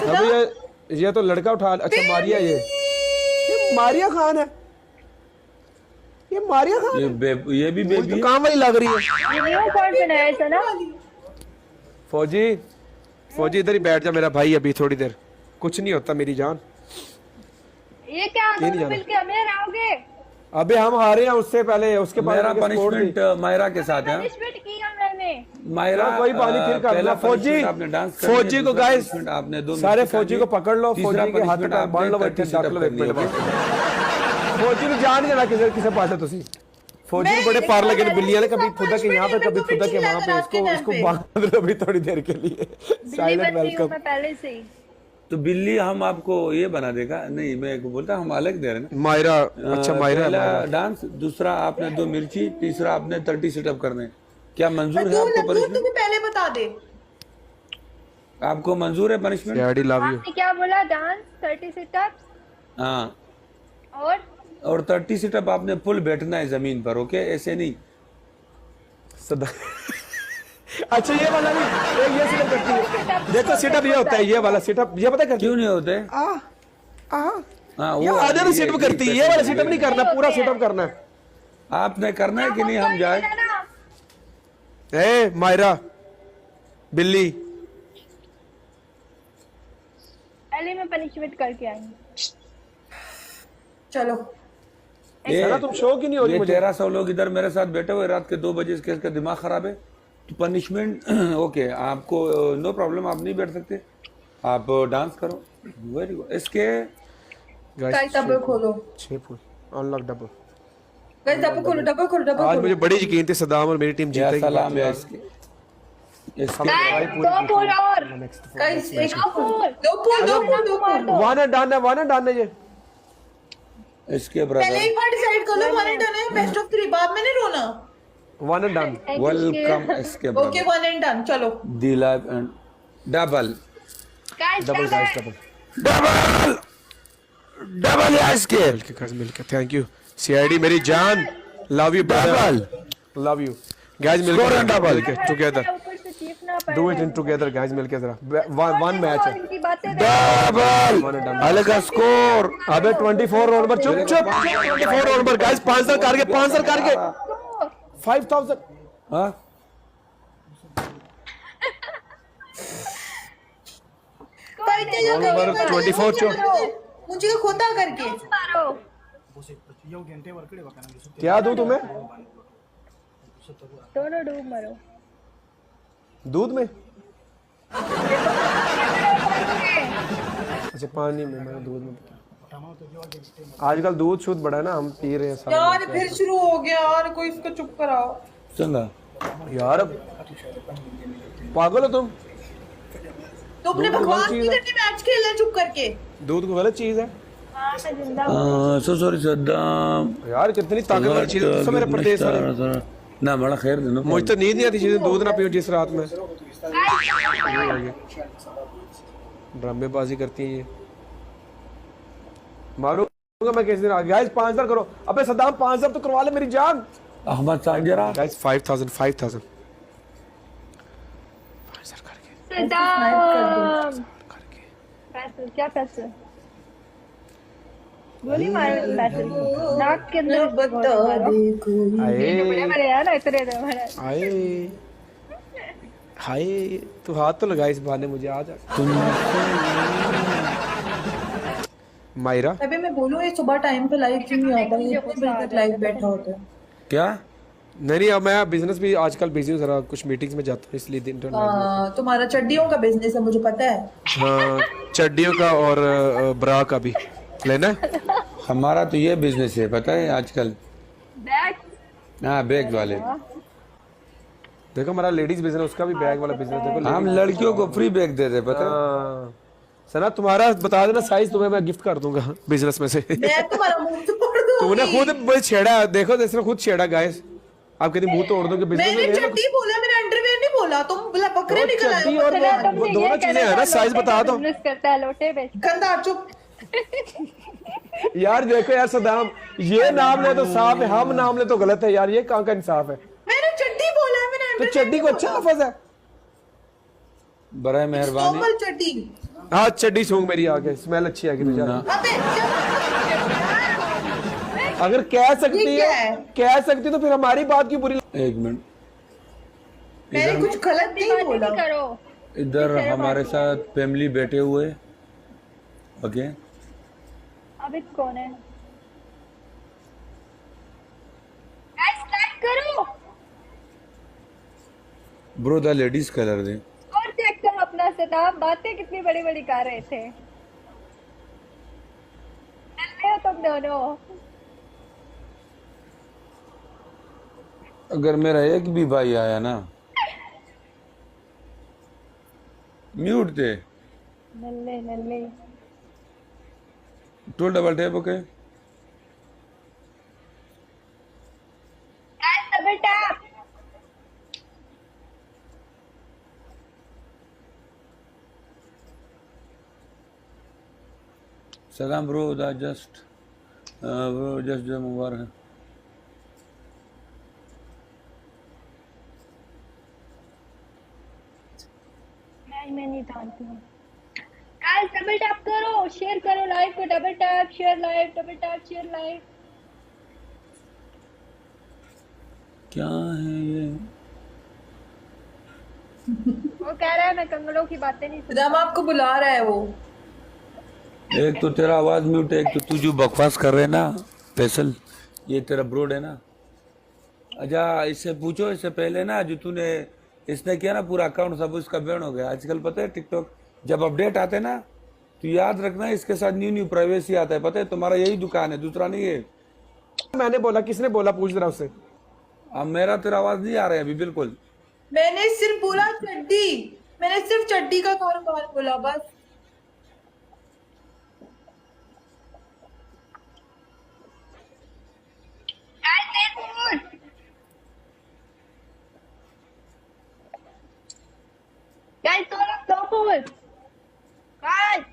अभी ये तो लड़का उठा। अच्छा मारिया, ये मारिया खान है, ये मारिया खान ये भी बेबी तो काम वाली लग रही है। फौजी फौजी इधर ही बैठ जा मेरा भाई, अभी थोड़ी देर कुछ नहीं होता मेरी जान। ये क्या दोनों मिलके हमें रहोगे? अबे हम हारे हैं उससे पहले, उसके बाद मेरा पनिशमेंट मायरा के साथ है। पनिशमेंट किया मैंने। मायरा कोई बात नहीं, फिर कर लो। फौजी आपने डांस फौजी को गाइस आपने 2 सारे फौजी को पकड़ लो, फौजी के हाथ में बांध लो, बैठे डाक लो एक मिनट में। फौजी ने जान देना किसे किसे पाटे तुसी। फौजी ने बड़े पार लगे बिल्लियां ने, कभी खुदा के यहाँ पे कभी खुदा के वहां पे, इसको बांध लो अभी थोड़ी देर के लिए। Silent welcome. मैं पहले से ही तो बिल्ली हम आपको ये बना देगा नहीं, मैं बोलता हम अलग दे रहे ना मायरा। अच्छा मायरा पहला डांस, दूसरा आपने 2 मिर्ची, तीसरा आपने 30 सिटअप करने। क्या मंजूर है आपको पनिशमेंट? पहले बता दे, आपको मंजूर है पनिशमेंट? Daddy love you. आपने क्या बोला? डांस 30 सिटअप्स हाँ, और 30 सिटअप आपने फुल बैठना है जमीन पर, ओके? ऐसे नहीं सदा। अच्छा ये वाला नहीं, ये सिटअप करती है। देखो सिटअप ये होता है, ये वाला सिटअप ये पता है क्यों नहीं होते? हाँ वो आधे तो सिटअप करती है, ये वाला सिटअप नहीं करना, पूरा सिटअप करना है। आपने करना है कि नहीं? हम जाए? ए मायरा बिल्ली, पहले मैं पनिशमेंट करके आएंगे। चलो तुम शो की नहीं हो रही मुझे। 1300 लोग इधर मेरे साथ बैठे हुए, रात के 2 बजे इसका दिमाग खराब है। तो पनिशमेंट ओके, आपको नो प्रॉब्लम, आप नहीं बैठ सकते, आप डांस करो। Very good. इसके गाइस डबल खोलो, 6 full unlock double. Guys double खोलो, डबल खोलो, डबल आज मुझे बड़ी यकीन थी सदाम और मेरी टीम जीतेगी। सलाम है इसके। दो पूल और गाइस एक दो पूल, दो पूल, दो पूल, दो पूल। वन एंड डन है, वन एंड डन है ये। इसके पहले ब्रदर एक बार डिसाइड कर लो, वन एंड डन है, बेस्ट ऑफ 3, बाद में नहीं रोना। One and done. वेलकम। इसके ओके वन एंड डन, चलो। The live and double double guys double double double है इसके। मिलके गाइस मिलके, थैंक यू सीआईडी मेरी जान, love U double, love you guys मिलके डबल टुगेदर, ऊपर से चीखना पड़ do it in together guys मिलके जरा। वन मैच है, इनकी बातें डबल अलग स्कोर। अबे 24 राउंड पर चुप चुप 24 राउंड पर गाइस 5 सर करके 5 सर करके 5000। हाँ नंबर 24 चो मुझे खोता करके मारो। क्या दूं तुम्हें? दोनों डूब मरो। दूध में? अच्छा पानी में, मैं दूध में। आजकल दूध शुद्ध बड़ा है ना, हम पी रहे हैं सारे। यार फिर शुरू हो गया यार, कोई इसको चुप कराओ। चंगा यार पागल हो तुम? तो अपने भगवान की करके मैच खेल रहे चुप करके। दूध को गलत चीज है हाँ मैं जिंदा सो सॉरी सद्दाम यार, कितनी ताकतवर चीज है तो मेरे प्रदेश वाले। ना बड़ा खैर देना, मुझे तो नींद नहीं आती चीजें, दूध ना पियो जिस रात में। ड्रामेबाजी करती है ये। मारूंगा मैं किसी दिन। गाइस 5000 करो। अबे सद्दाम 5000 तो करवा ले मेरी जान। अहमद साजरा गाइस 5000 5000 सद्दाम। पैसे क्या पैसे? गोली मारो पैसे नाक के अंदर बता दे। आए मेरे यार इतने हमारा आए हाय, तू हाथ तो लगा इस बहाने मुझे। आ जा मायरा। अबे मैं बोलूं ये सुबह टाइम पे लाइव क्यों नहीं आता? ये इतने बजे तक लाइव बैठा होता है क्या? नहीं अब मैं बिजनेस भी आजकल बिजी हूँ, जरा कुछ मीटिंग्स में जाता हूँ इसलिए दिन तो नहीं। तुम्हारा चड्डियों का बिजनेस है मुझे पता है। हाँ चड्डियों का और ब्रा का भी लेना है। हमारा तो ये बिजनेस है पता है आजकल। बैग हाँ बैग वाले। देखो हमारा लेडीज बिजनेस, उसका भी बैग वाला बिजनेस। देखो हम लड़कियों को फ्री बैग दे दे पता है। सना तुम्हारा बता देना साइज, तुम्हें मैं गिफ्ट कर दूंगा बिजनेस में से। मैं तुम्हारा मुंह तोड़ दूंगी। तूने खुद मुझे छेड़ा, देखो इसने खुद छेड़ा गाइस। आप कहते मुंह तोड़ दोगे बिजनेस मैंने में। चड्डी बोला, मैंने अंडरवेयर नहीं बोला। तुम बकरे निकल आए चड्डी और वो दोनों चीजें है ना, साइज बता दो। बिजनेस करता है लोटे बेच। गंदा चुप। यार देखो यार सदाम, ये नाम ले तो साफ है, हम नाम ले तो गलत है यार। ये कहाँ का इंसाफ है? मैंने चड्डी बोला है, मैंने तो चड्डी को अच्छा लफ्ज है। बराए मेहरबानी नॉर्मल चड्डी। हाँ चड्डी सूंघ मेरी आके, स्मेल अच्छी आएगी तुझे। अबे अगर कह सकती तो फिर हमारी बात क्यों बुरी। एक मिनट, मैंने कुछ गलत नहीं बोला। नहीं करो। इधर हमारे साथ फैमिली बैठे हुए, ओके। अभी कौन है? गाइस लाइक करो ब्रो, द लेडीज कलर दे। और चेक करो अपना सेटअप। बातें कितनी बड़ी बड़ी कर रहे थे। चल रहे हो तुम दोनों। अगर मेरा एक भी भाई आया ना, म्यूट दे। नल्ले नल्ले। Two double tap, okay. Guys double tap. सलाम bro, the just bro, just जो मुबारक है। मैं नहीं जानती हूँ। गाइस डबल टैप करो, शेयर करो लाइव को। Double tap share live, double tap share live. क्या है ये? वो कह रहा है मैं कंगड़ों की बातें नहीं सुनता। राम आपको बुला रहा है वो। एक तो तेरा आवाज म्यूट है, एक तो तू जो बकवास कर रहे ना फैसल, ये तेरा ब्रोड है ना। अच्छा इससे पूछो, इससे पहले ना जो तूने इसने किया ना, पूरा अकाउंट सब उसका बैन हो गया। आजकल पता है टिकटॉक जब अपडेट आते ना, तो याद रखना इसके साथ न्यू प्राइवेसी आता है। पता है तुम्हारा यही दुकान है, दूसरा नहीं है। मैंने बोला, किसने बोला, पूछ रहा उससे। अब मेरा तेरा आवाज नहीं आ रहा है अभी बिल्कुल। मैंने सिर्फ बोला चड्डी, मैंने सिर्फ चड्डी का कारोबार बोला बस। गाइस दो फूल। गाइस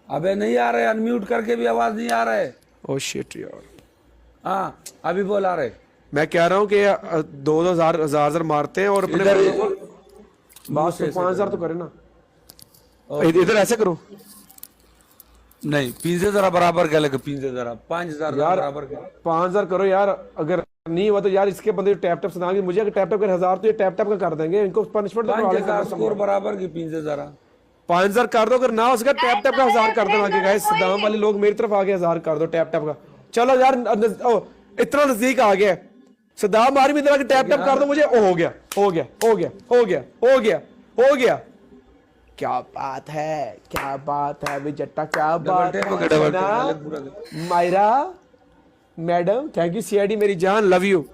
अबे नहीं आ रहे, अनम्यूट करके भी आवाज नहीं आ रहा है। ओ शिट यार। हाँ अभी बोल आ रहे। मैं कह रहा हूँ कि 2,000 मारते हैं और अपने इधर बात 5,000 तो करे ना। इधर ऐसे करो। नहीं, पिंजे जरा बराबर क्या लगे, पिंजे जरा 5,000 यार बराबर क्या। 5,000 करो यार। अगर नहीं हुआ तो यार इसके बंदे टैप टैप सुनाएंगे मुझे। अगर टैप टैप कर 1,000 तो ये टैप टैप का कर देंगे। इनको पनिशमेंट तो 5,000 स्कोर बराबर की, पिंजे जरा 5,000 कर दो। अगर ना हो सका टैप टैप का 1,000 कर देना। आगे गाइस सदाम वाले लोग मेरी तरफ आगे 1,000 कर दो टैप टैप का। चलो यार इतना नजदीक आ गया। सदाम आर्मी तरह टैप टैप कर दो मुझे। हो गया हो गया हो गया हो गया हो गया हो गया। क्या बात है, क्या बात है विजट्टा, क्या बात है। Myra madam thank you CID मेरी जान, love you,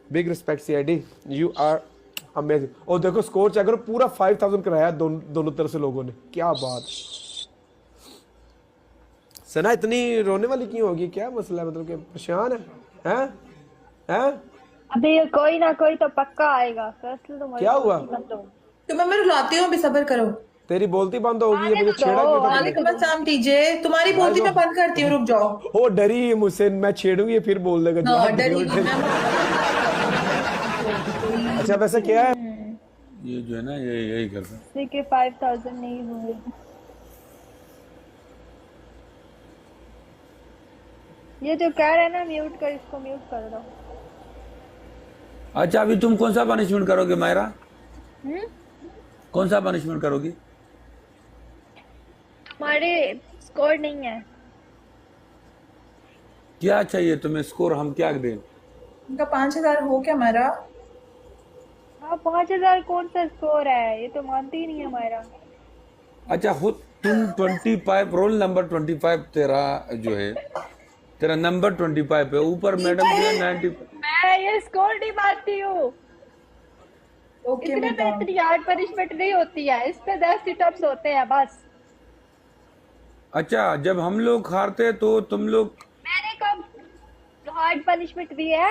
big respect CID, you are amazing. और देखो स्कोर चेक करो, पूरा 5,000 कराया दोनों तरफ से लोगों ने। क्या बात। सना इतनी रोने वाली क्यों होगी, क्या मसला है, मतलब कि परेशान है हैं? अभी कोई ना कोई तो पक्का आएगा। फैसल तो क्या हुआ? तुम्हें मैं रुलाती हूँ, अभी सब्र करो। तेरी बोलती बंद होगी, ये मुझे छेड़ा क्यों था? वालेकुम अस्सलाम टीजे, तुम्हारी बोलती मैं बंद करती हूँ, रुक जाओ। ओ डरी है मुझसे, मैं छेड़ूंगी ये फिर बोल देगा। हाँ, डरी। अच्छा वैसे क्या है ये जो है ना, ये यही करता है। किसी के 5,000 नहीं हुए। ये जो कह रहे हैं ना म्यूट कर, इसको म्यूट कर दो। अच्छा अभी तुम कौन सा पनिशमेंट करोगे मायरा? कौन सा पनिशमेंट करोगी? हमारे स्कोर नहीं है। क्या चाहिए तुम्हें स्कोर, हम क्या दें? उनका 5,000 हो क्या हमारा? हाँ 5,000 कौन सा स्कोर है, ये तो मानती ही नहीं है हमारा। अच्छा खुद तुम 25 रोल नंबर 25 तेरा जो है, तेरा नंबर 25 है, ऊपर मैडम जो है 90। मैं ये स्कोर नहीं मानती हूँ। ओके इतने मैडम। में इतनी हार्ड पनिशमेंट नहीं होती है, इस पे 10 सिटअप्स होते हैं बस। अच्छा जब हम लोग हारते तो तुम लोग, मैंने कब हार्ड पनिशमेंट दी है?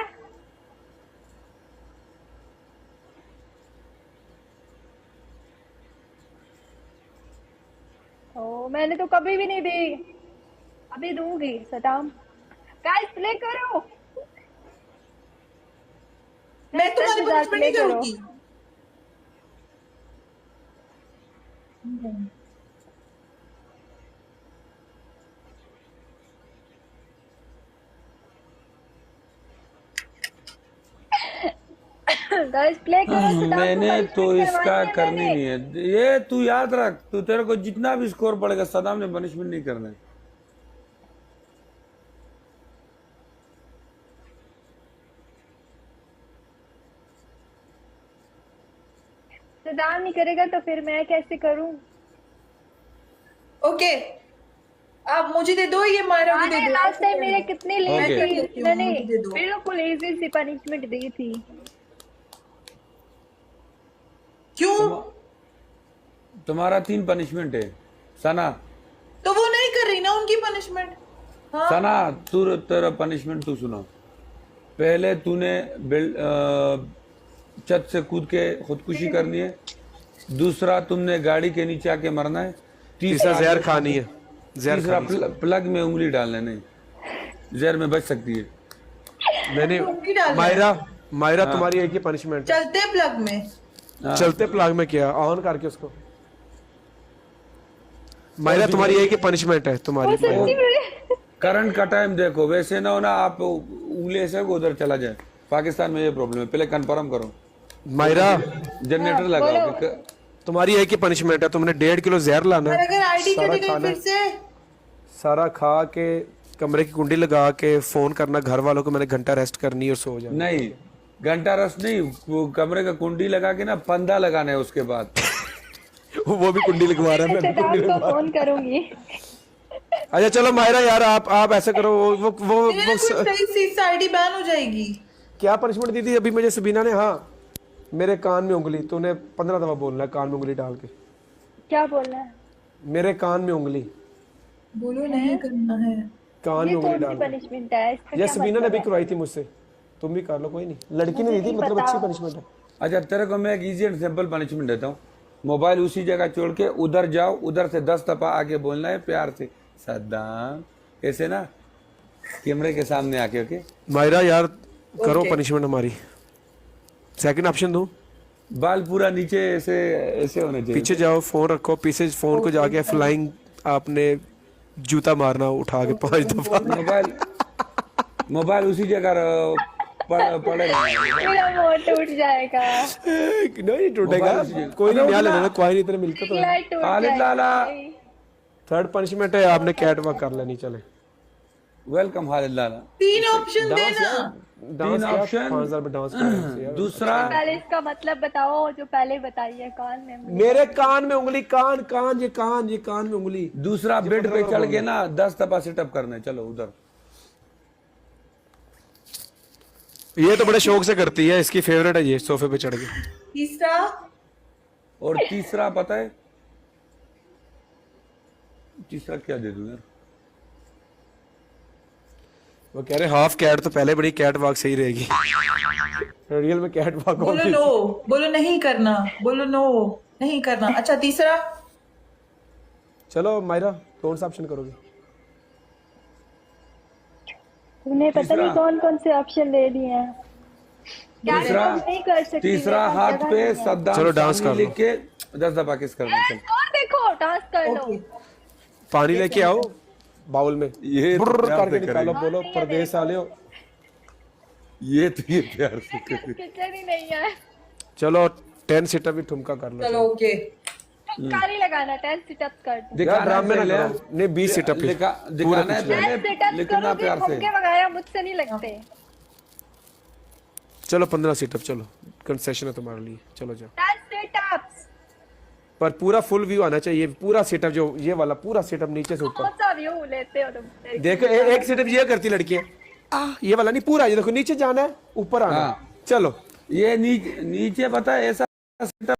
ओ मैंने तो कभी भी नहीं दी, अभी दूंगी। सदाम गाइस प्ले करो। मैं तुम्हारी 10,000 पनिशमेंट नहीं करूंगी। गाइस प्ले करो सदाम को मैंने punishment तो इसका करवानी है करनी मैंने। नहीं है, ये तू याद रख, तू तेरे को जितना भी स्कोर पड़ेगा सदाम ने पनिशमेंट नहीं करना है। सदाम नहीं करेगा तो फिर मैं कैसे करूं? ओके, आप मुझे दे दो, ये मायरा को दे दो। लास्ट टाइम मेरे कितने लेट Okay. थी, मैंने मुझे दे दो। बिल्कुल इजी सी पनिशमेंट दी थी। क्यों? तुम्हारा 3 पनिशमेंट है सना। तो वो नहीं कर रही ना उनकी पनिशमेंट। हाँ, सना तू तेरा पनिशमेंट तू सुना। पहले तूने छत से कूद के खुदकुशी करनी है। दूसरा तुमने गाड़ी के नीचे आके मरना है। तीसरा जहर खानी है, जहर तीसरा खानी है। प्लग में उंगली डालना नहीं, जहर में बच सकती है। मैंने उंगली डालना है। मायरा तुम्हारी एक ही पनिशमेंट है। चलते प्लग में। हाँ। चलते प्लग में किया ऑन करके उसको। मायरा तुम्हारी एक ही पनिशमेंट है तुम्हारी। करंट का टाइम देखो, वैसे ना हो ना आप उंगली ऐसे को उधर चला जाए। पाकिस्तान में ये प्रॉब्लम है, पहले कंफर्म करो। मायरा जनरेटर लगाओ। तुम्हारी एक ही पनिशमेंट है, तुमने 1.5 किलो जहर लाना और है, अगर आईडी सारा कटी गई खाना फिर से? सारा खा के कमरे की कुंडी लगा के फोन करना घर वालों को, मैंने घंटा रेस्ट करनी और सो जाना। नहीं, घंटा रस नहीं, वो कमरे का कुंडी लगा के ना पंदा लगाना है उसके बाद। वो भी कुंडी लगवा रहा है, मैं भी कुंडी सदाम को लगवा। फोन करूंगी। अच्छा चलो मायरा यार, आप ऐसा करो, वो सही से आईडी बैन हो जाएगी। क्या पनिशमेंट दी थी अभी मुझे सबीना ने? हाँ, मेरे कान में उंगली, तूने 15 दफा बोलना है कान में उंगली डाल के। क्या बोलना है? मेरे कान में उंगली, बोलो नहीं करना है। कान में ये उंगली कौन सी डाल के। पनिशमेंट है? इसका ये क्या सबीना ने मतलब भी है? करवाई थी मुझसे, तुम भी कर लो, कोई नहीं, लड़की ने दी थी, मतलब अच्छी पनिशमेंट है। अच्छा तेरे को मैं एक इजी एंड सिंपल पनिशमेंट देता हूँ। मोबाइल उसी जगह छोड़ के उधर जाओ, उधर से 10 दफा आके बोलना है प्यार से, सद्दाम, ऐसे ना कैमरे के सामने आके। ओके मायरा यार करो पनिशमेंट हमारी। सेकंड ऑप्शन दूं? बाल पूरा नीचे ऐसे ऐसे होने चाहिए। पीछे जाओ, फोन रखो पीछे, फोन को जाके फ्लाइंग आपने जूता मारना उठा के 5 दफा। मोबाइल उसी जगह पड़े मेरा मोर टूट जाएगा। नहीं टूटेगा, कोई नहीं, नया लेना, कोई नहीं, तेरे मिलता तो है। लाइट टूट खालिद लाला। जाएगी। थर्ड पनिशमेंट है, आपने कैट वॉक कर लेनी। चले वेलकम खालिद लाला। 3 ऑप्शन देना। डांस तीन ऑप्शन। 5000 पे डांस कर। दूसरा पहले इसका मतलब बताओ जो पहले बताइए। कान में मेरे कान में उंगली, कान कान ये कान में उंगली। दूसरा बेड पे चढ़ के ना 10 दफा सिटअप करना है। चलो उधर। ये तो बड़े शौक से करती है, इसकी फेवरेट है ये, सोफे पे चढ़ के। तीसरा और तीसरा पता है, तीसरा क्या दे दूं यार? वो कह रहे हाफ कैट, तो पहले बड़ी कैट वॉक सही रहेगी। रियल में कैट वॉक बोलो नो, बोलो नहीं करना, बोलो नो नहीं करना। अच्छा तीसरा? चलो मायरा कौन सा ऑप्शन करोगे? उन्हें पता नहीं कौन कौन से ऑप्शन दे दिए हैं। क्या तीसरा नहीं कर सकती? तीसरा मेरे पास हाथ जगह पे नहीं है। सद्दाम चलो, डांस सामी कर लो। लिख के 10 दफा किस करना। चल और देखो डांस कर लो। पानी लेके आओ बाउल में, ये तो बुर्र प्यार करके से निकालो, करेंगे। बोलो परदेश वाले हो। ये तो ये प्यार से करे। किचन ही नहीं है। चलो 10 सिटअप भी ठुमका कर लो। चलो ओके। कारी लगाना 10 सिटअप कर दो। यार दिखाना ड्रामे ना पहले। करो, नहीं 20 सिटअप दिखाना है 10 पहले, सिटअप लेकिन ना करोगे, प्यार से। फुग्गे वगैरह मुझसे नहीं लगते। चलो 15 सिटअप, चलो कंसेशन है तुम्हारे लिए, चलो जाओ। 10 सिटअप्स। पर पूरा फुल व्यू आना चाहिए, पूरा सेटअप, जो ये वाला पूरा सेटअप नीचे से ऊपर। कौन सा व्यू लेते हो तुम? देखो एक सेटअप ये करती लड़कियां, ये वाला नहीं, पूरा ये देखो, नीचे जाना है ऊपर आना है। हाँ। चलो ये नीचे पता है ऐसा सेटअप